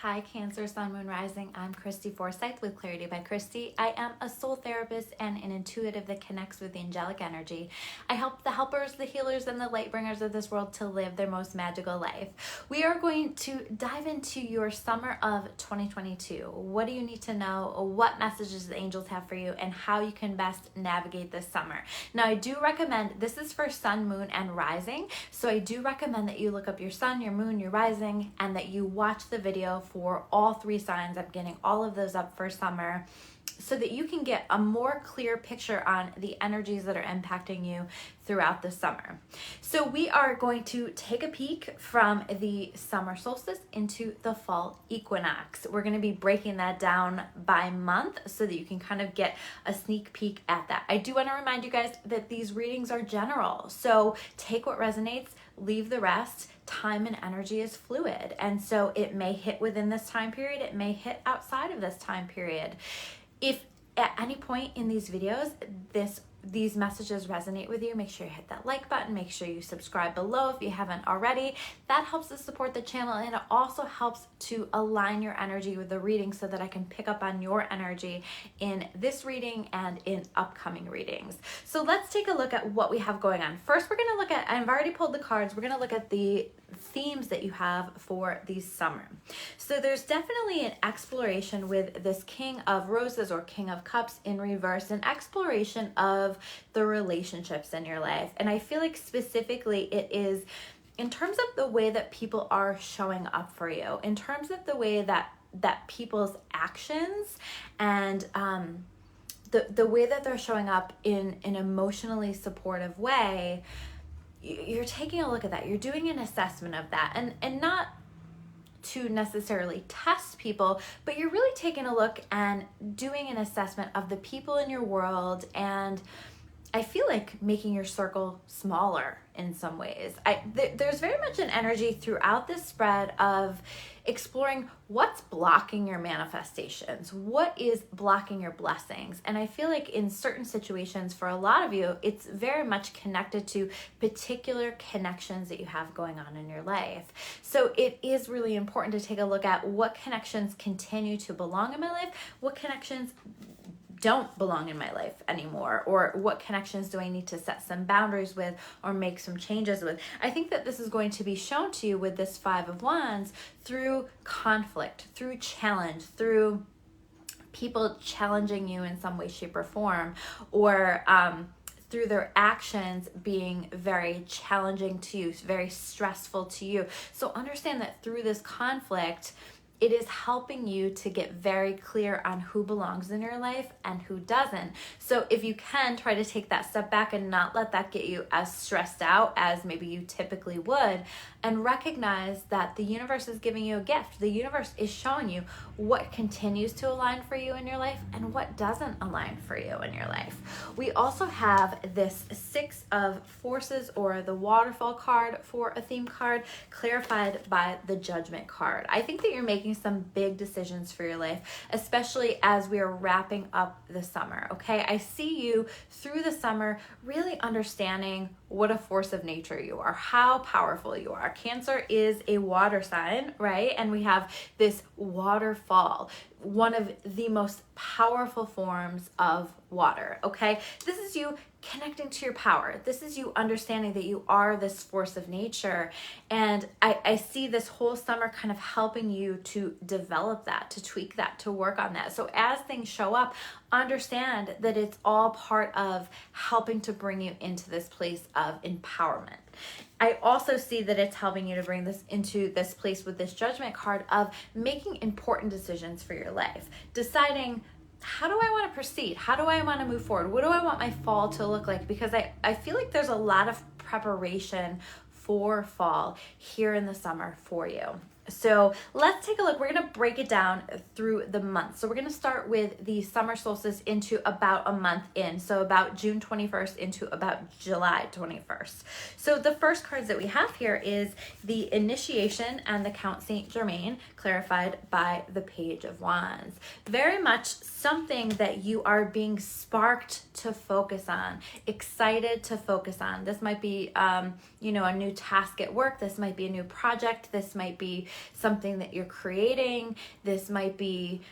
Hi, Cancer, Sun, Moon, Rising. I'm Christy Forsyth with Clarity by Christy. I am a soul therapist and an intuitive that connects with the angelic energy. I help the helpers, the healers, and the light bringers of this world to live their most magical life. We are going to dive into your summer of 2022. What do you need to know? What messages the angels have for you, and how you can best navigate this summer. Now, I do recommend, this is for Sun, Moon, and Rising, so I do recommend that you look up your Sun, your Moon, your Rising, and that you watch the video for all three signs. I'm getting all of those up for summer so that you can get a more clear picture on the energies that are impacting you throughout the summer. So we are going to take a peek from the summer solstice into the fall equinox. We're going to be breaking that down by month so that you can kind of get a sneak peek at that. I do want to remind you guys that these readings are general, so take what resonates, leave the rest. Time and energy is fluid, and so it may hit within this time period, it may hit outside of this time period. If at any point in these videos these messages resonate with you, make sure you hit that like button, make sure you subscribe below if you haven't already. That helps to support the channel, and it also helps to align your energy with the reading so that I can pick up on your energy in this reading and in upcoming readings. So let's take a look at what we have going on. First, we're going to look at, I've already pulled the cards, we're going to look at the themes that you have for the summer. So there's definitely an exploration with this King of Roses or King of Cups in reverse, an exploration of the relationships in your life. And I feel like specifically it is in terms of the way that people are showing up for you, in terms of the way that people's actions and the way that they're showing up in an emotionally supportive way. You're taking a look at that. You're doing an assessment of that, and not to necessarily test people, but you're really taking a look and doing an assessment of the people in your world, and I feel like making your circle smaller in some ways. There's very much an energy throughout this spread of exploring what's blocking your manifestations, what is blocking your blessings. And I feel like in certain situations for a lot of you, it's very much connected to particular connections that you have going on in your life. So it is really important to take a look at what connections continue to belong in my life, what connections don't belong in my life anymore, or what connections do I need to set some boundaries with or make some changes with. I think that this is going to be shown to you with this Five of Wands through conflict, through challenge, through people challenging you in some way, shape, or form, or through their actions being very challenging to you, very stressful to you. So understand that through this conflict, it is helping you to get very clear on who belongs in your life and who doesn't. So if you can, try to take that step back and not let that get you as stressed out as maybe you typically would, and recognize that the universe is giving you a gift. The universe is showing you what continues to align for you in your life and what doesn't align for you in your life. We also have this Six of Forces, or the Waterfall card for a theme card, clarified by the Judgment card. I think that you're making some big decisions for your life, especially as we are wrapping up the summer, okay? I see you through the summer really understanding what a force of nature you are, how powerful you are. Cancer is a water sign, right? And we have this waterfall, one of the most powerful forms of water, okay? This is you connecting to your power. This is you understanding that you are this force of nature. And I see this whole summer kind of helping you to develop that, to tweak that, to work on that. So as things show up, understand that it's all part of helping to bring you into this place of empowerment. I also see that it's helping you to bring this into this place with this Judgment card of making important decisions for your life, deciding, how do I want to proceed? How do I want to move forward? What do I want my fall to look like? Because I feel like there's a lot of preparation for fall here in the summer for you. So let's take a look. We're going to break it down through the months. So we're going to start with the summer solstice into about a month in. So about June 21st into about July 21st. So the first cards that we have here is the Initiation and the Count Saint Germain, clarified by the Page of Wands. Very much something that you are being sparked to focus on, excited to focus on. This might be, a new task at work. This might be a new project. This might be something that you're creating. This might be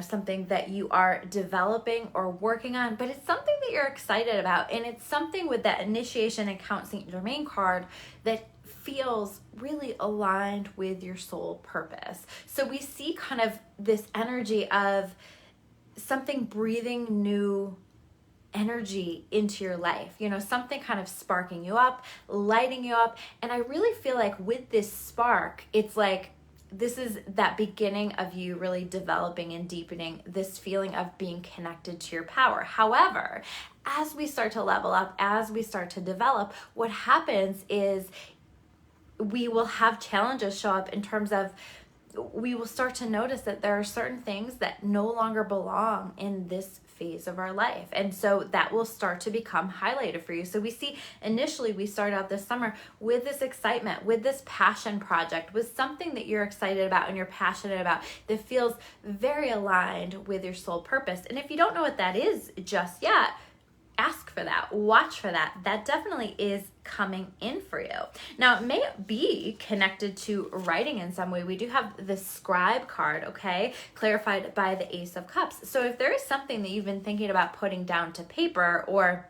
something that you are developing or working on, but it's something that you're excited about. And it's something with that initiation and Count Saint Germain card that feels really aligned with your soul purpose. So we see kind of this energy of something breathing new energy into your life, something kind of sparking you up, lighting you up. And I really feel like with this spark, it's like this is that beginning of you really developing and deepening this feeling of being connected to your power. However, as we start to level up, as we start to develop, what happens is we will have challenges show up in terms of we will start to notice that there are certain things that no longer belong in this phase of our life. And so that will start to become highlighted for you. So we see initially we start out this summer with this excitement, with this passion project, with something that you're excited about and you're passionate about that feels very aligned with your soul purpose. And if you don't know what that is just yet, ask for that, watch for that. That definitely is coming in for you. Now, it may be connected to writing in some way. We do have the scribe card, okay, clarified by the Ace of Cups. So if there is something that you've been thinking about putting down to paper, or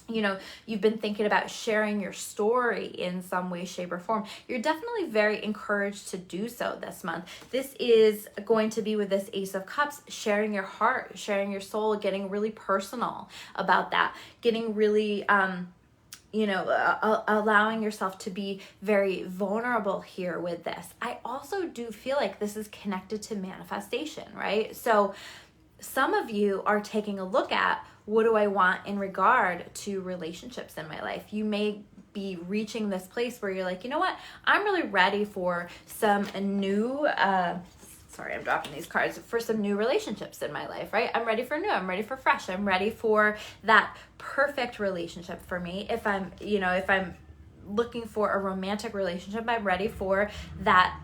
you've been thinking about sharing your story in some way, shape, or form, you're definitely very encouraged to do so this month. This is going to be with this Ace of Cups, sharing your heart, sharing your soul, getting really personal about that, getting really, allowing yourself to be very vulnerable here with this. I also do feel like this is connected to manifestation, right? So some of you are taking a look at, what do I want in regard to relationships in my life? You may be reaching this place where you're like, you know what? I'm really ready for some new, sorry, I'm dropping these cards, for some new relationships in my life, right? I'm ready for new, I'm ready for fresh, I'm ready for that perfect relationship for me. If I'm looking for a romantic relationship, I'm ready for that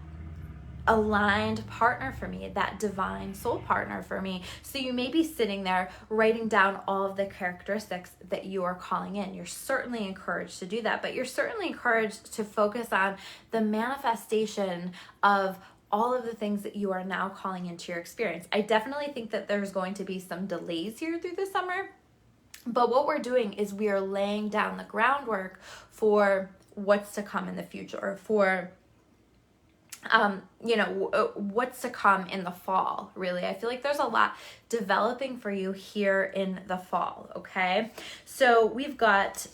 aligned partner for me, that divine soul partner for me. So you may be sitting there writing down all of the characteristics that you are calling in. You're certainly encouraged to do that, but you're certainly encouraged to focus on the manifestation of all of the things that you are now calling into your experience. I definitely think that there's going to be some delays here through the summer, but what we're doing is we are laying down the groundwork for what's to come in the future, or for what's to come in the fall, really. I feel like there's a lot developing for you here in the fall, okay? So we've got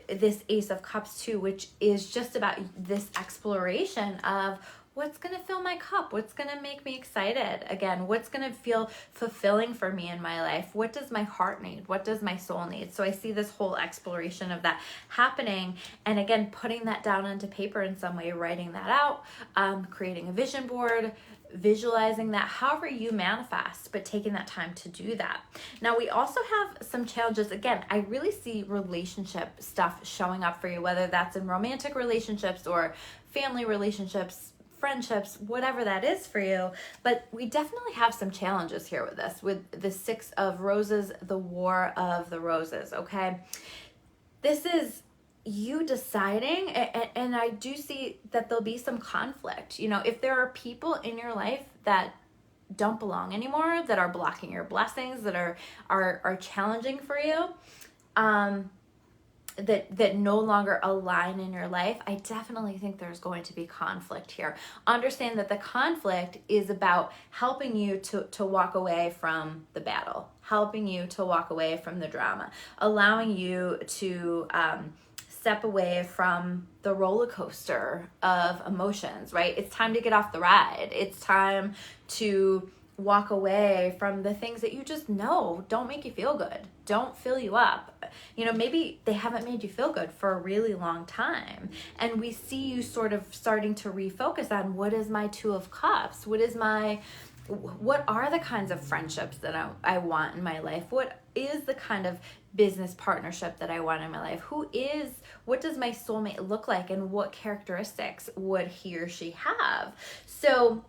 this Ace of Cups too, which is just about this exploration of what's going to fill my cup, what's going to make me excited again, what's going to feel fulfilling for me in my life, what does my heart need, what does my soul need. So I see this whole exploration of that happening, and again, putting that down onto paper in some way, writing that out, creating a vision board, visualizing that, however you manifest, but taking that time to do that. Now, we also have some challenges. Again, I really see relationship stuff showing up for you, whether that's in romantic relationships or family relationships, friendships, whatever that is for you. But we definitely have some challenges here with this, with the Six of Roses, the War of the Roses, okay? This is you deciding, and I do see that there'll be some conflict. If there are people in your life that don't belong anymore, that are blocking your blessings, that are challenging for you, that no longer align in your life, I definitely think there's going to be conflict here. Understand that the conflict is about helping you to walk away from the battle, helping you to walk away from the drama, allowing you to step away from the roller coaster of emotions, right? It's time to get off the ride. It's time to walk away from the things that you just know don't make you feel good, don't fill you up. Maybe they haven't made you feel good for a really long time. And we see you sort of starting to refocus on, what is my Two of Cups? What are the kinds of friendships that I want in my life? What is the kind of business partnership that I want in my life? What does my soulmate look like, and what characteristics would he or she have? So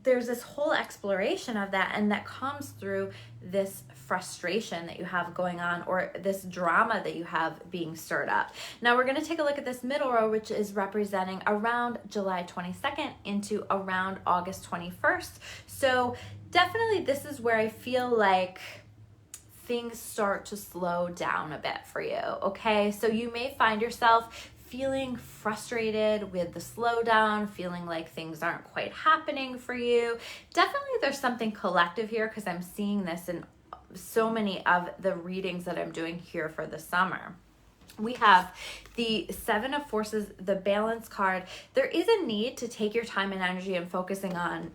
there's this whole exploration of that, and that comes through this frustration that you have going on, or this drama that you have being stirred up. Now we're going to take a look at this middle row, which is representing around July 22nd into around August 21st. So definitely this is where I feel like things start to slow down a bit for you, okay? So you may find yourself feeling frustrated with the slowdown, feeling like things aren't quite happening for you. Definitely there's something collective here, because I'm seeing this in so many of the readings that I'm doing here for the summer. We have the Seven of Forces, the balance card. There is a need to take your time and energy and focusing on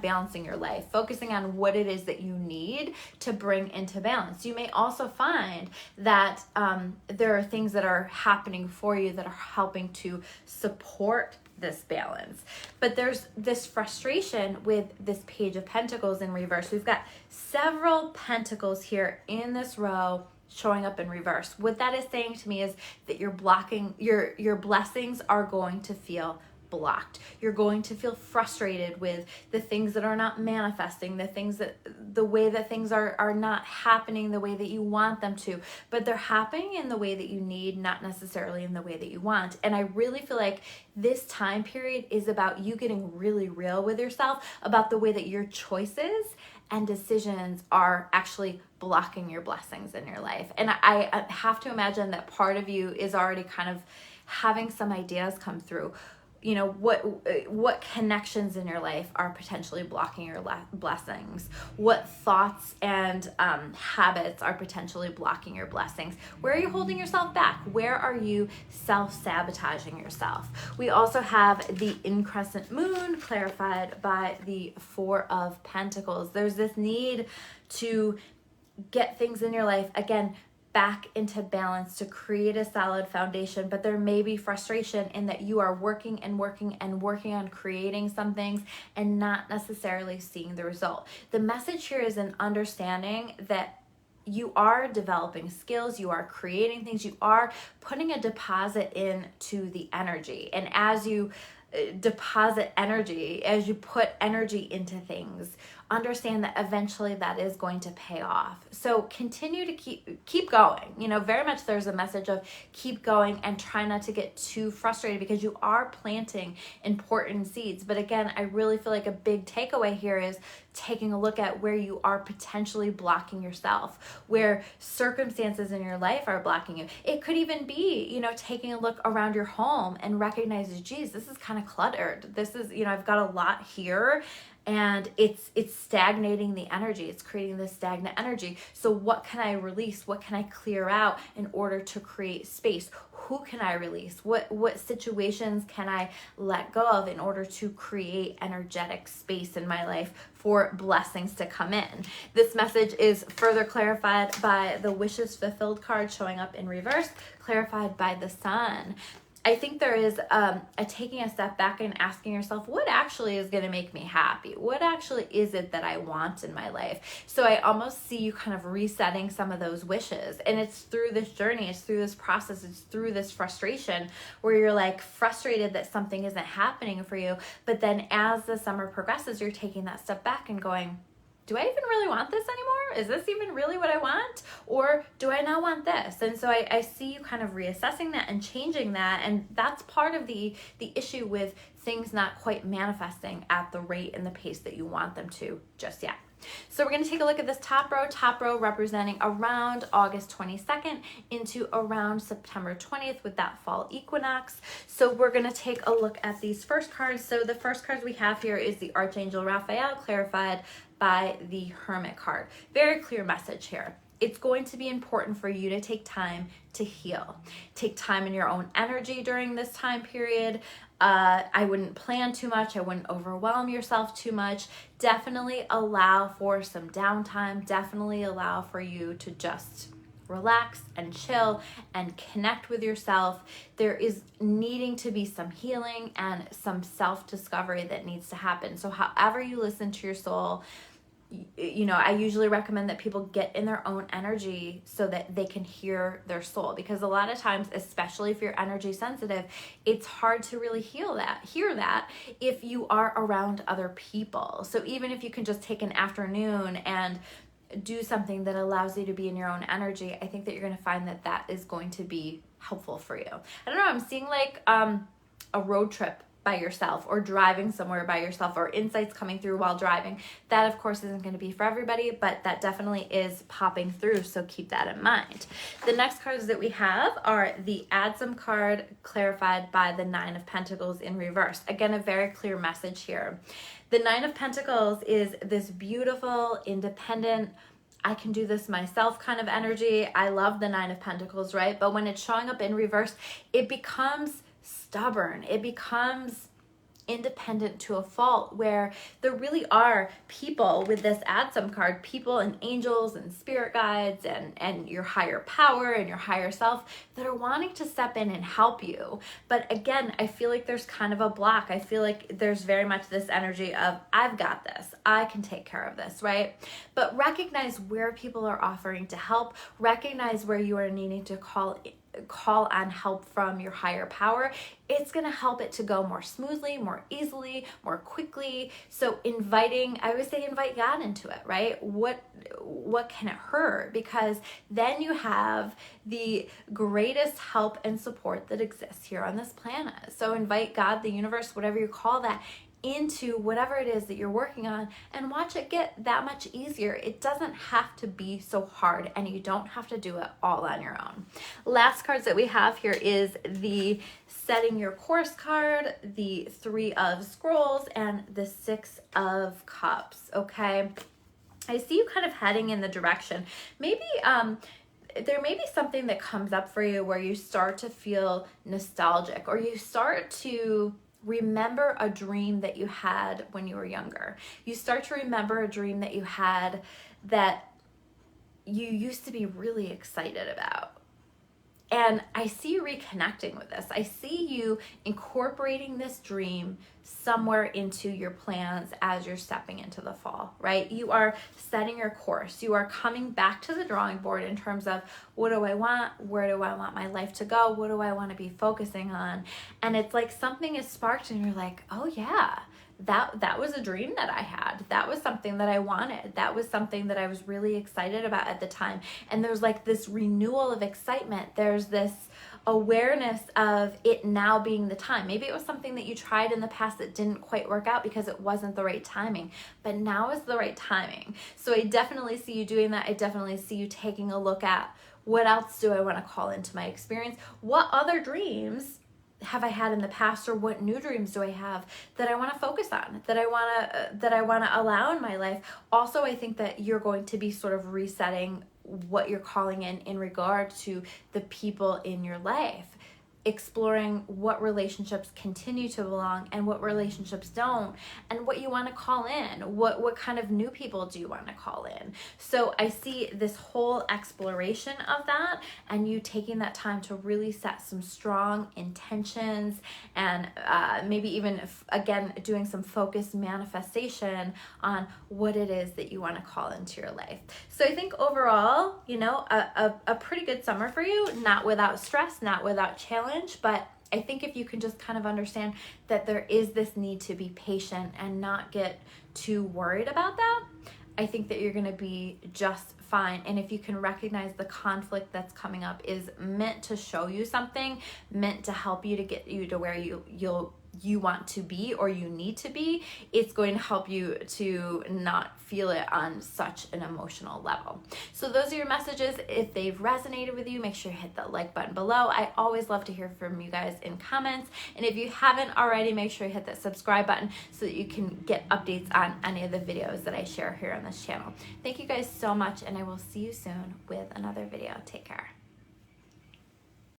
balancing your life, focusing on what it is that you need to bring into balance. You may also find that there are things that are happening for you that are helping to support this balance. But there's this frustration with this Page of Pentacles in reverse. We've got several pentacles here in this row showing up in reverse. What that is saying to me is that you're blocking, your blessings are going to feel blocked. You're going to feel frustrated with the things that are not manifesting, the way that things are not happening the way that you want them to, but they're happening in the way that you need, not necessarily in the way that you want. And I really feel like this time period is about you getting really real with yourself about the way that your choices and decisions are actually blocking your blessings in your life. And I have to imagine that part of you is already kind of having some ideas come through. You know, what connections in your life are potentially blocking your blessings? What thoughts and habits are potentially blocking your blessings? Where are you holding yourself back? Where are you self-sabotaging yourself? We also have the increscent moon clarified by the Four of Pentacles. There's this need to get things in your life, again, back into balance, to create a solid foundation. But there may be frustration in that you are working on creating some things and not necessarily seeing the result. The message here is an understanding that you are developing skills, you are creating things, you are putting a deposit into the energy. And as you deposit energy, as you put energy into things, understand that eventually that is going to pay off. So continue to keep going. You know, very much there's a message of keep going and try not to get too frustrated, because you are planting important seeds. But again, I really feel like a big takeaway here is taking a look at where you are potentially blocking yourself, where circumstances in your life are blocking you. It could even be, you know, taking a look around your home and recognizing, geez, this is kind of cluttered. This is, you know, I've got a lot here, and it's stagnating the energy. It's creating this stagnant energy. So what can I release? What can I clear out in order to create space? Who can I release? What situations can I let go of in order to create energetic space in my life for blessings to come in? This message is further clarified by the Wishes Fulfilled card showing up in reverse, clarified by the Sun. I think there is a taking a step back and asking yourself, what actually is going to make me happy? What actually is it that I want in my life? So I almost see you kind of resetting some of those wishes. And it's through this journey, it's through this process, it's through this frustration where you're like frustrated that something isn't happening for you. But then as the summer progresses, you're taking that step back and going, do I even really want this anymore? Is this even really what I want? Or do I not want this? And so I see you kind of reassessing that and changing that. And that's part of the issue with things not quite manifesting at the rate and the pace that you want them to just yet. So we're going to take a look at this top row representing around August 22nd into around September 20th with that fall equinox. So we're going to take a look at these first cards. So the first cards we have here is the Archangel Raphael, clarified by the Hermit card. Very clear message here. It's going to be important for you to take time to heal. Take time in your own energy during this time period. I wouldn't plan too much. I wouldn't overwhelm yourself too much. Definitely allow for some downtime. Definitely allow for you to just relax and chill and connect with yourself. There is needing to be some healing and some self-discovery that needs to happen. So however you listen to your soul, you know, I usually recommend that people get in their own energy so that they can hear their soul, because a lot of times, especially if you're energy sensitive, it's hard to really hear that if you are around other people. So even if you can just take an afternoon and do something that allows you to be in your own energy, I think that you're going to find that that is going to be helpful for you. I don't know, I'm seeing like a road trip by yourself, or driving somewhere by yourself, or insights coming through while driving. That of course isn't going to be for everybody, but that definitely is popping through, so keep that in mind. The next cards that we have are the Adsum card, clarified by the Nine of Pentacles in reverse. Again, a very clear message here. The Nine of Pentacles is this beautiful, independent, I can do this myself kind of energy. I love the Nine of Pentacles, right? But when it's showing up in reverse, it becomes stubborn. It becomes independent to a fault, where there really are people with this Adsum card, people and angels and spirit guides and your higher power and your higher self that are wanting to step in and help you. But again, I feel like there's kind of a block. I feel like there's very much this energy of, I've got this, I can take care of this, right? But recognize where people are offering to help. Recognize where you are needing to call on help from your higher power. It's going to help it to go more smoothly, more easily, more quickly. So I always say invite God into it, right? What can it hurt? Because then you have the greatest help and support that exists here on this planet. So invite God, the universe, whatever you call that, into whatever it is that you're working on, and watch it get that much easier. It doesn't have to be so hard, and you don't have to do it all on your own. Last cards that we have here is the Setting Your Course card, the Three of Scrolls, and the Six of Cups. Okay, I see you kind of heading in the direction. Maybe there may be something that comes up for you where you start to feel nostalgic, or you start to remember a dream that you had when you were younger. You start to remember a dream that you had that you used to be really excited about. And I see you reconnecting with this. I see you incorporating this dream somewhere into your plans as you're stepping into the fall, right? You are setting your course. You are coming back to the drawing board in terms of, what do I want? Where do I want my life to go? What do I want to be focusing on? And it's like something is sparked and you're like, oh yeah, that was a dream that I had. That was something that I wanted. That was something that I was really excited about at the time. And there's like this renewal of excitement. There's this awareness of it now being the time. Maybe it was something that you tried in the past that didn't quite work out because it wasn't the right timing, but now is the right timing. So I definitely see you doing that. I definitely see you taking a look at, what else do I want to call into my experience? What other dreams have I had in the past, or what new dreams do I have that I want to focus on, that I want to allow in my life? Also, I think that you're going to be sort of resetting what you're calling in regard to the people in your life, exploring what relationships continue to belong and what relationships don't, and what you want to call in. What kind of new people do you want to call in? So I see this whole exploration of that, and you taking that time to really set some strong intentions, and maybe even again doing some focused manifestation on what it is that you want to call into your life. So I think overall, a pretty good summer for you, not without stress, not without challenge. But I think if you can just kind of understand that there is this need to be patient and not get too worried about that, I think that you're going to be just fine. And if you can recognize the conflict that's coming up is meant to show you something, meant to help you to get you to where you want to be or you need to be, it's going to help you to not feel it on such an emotional level. So those are your messages. If they've resonated with you, make sure you hit the like button below. I always love to hear from you guys in comments. And if you haven't already, make sure you hit that subscribe button so that you can get updates on any of the videos that I share here on this channel. Thank you guys so much, and I will see you soon with another video.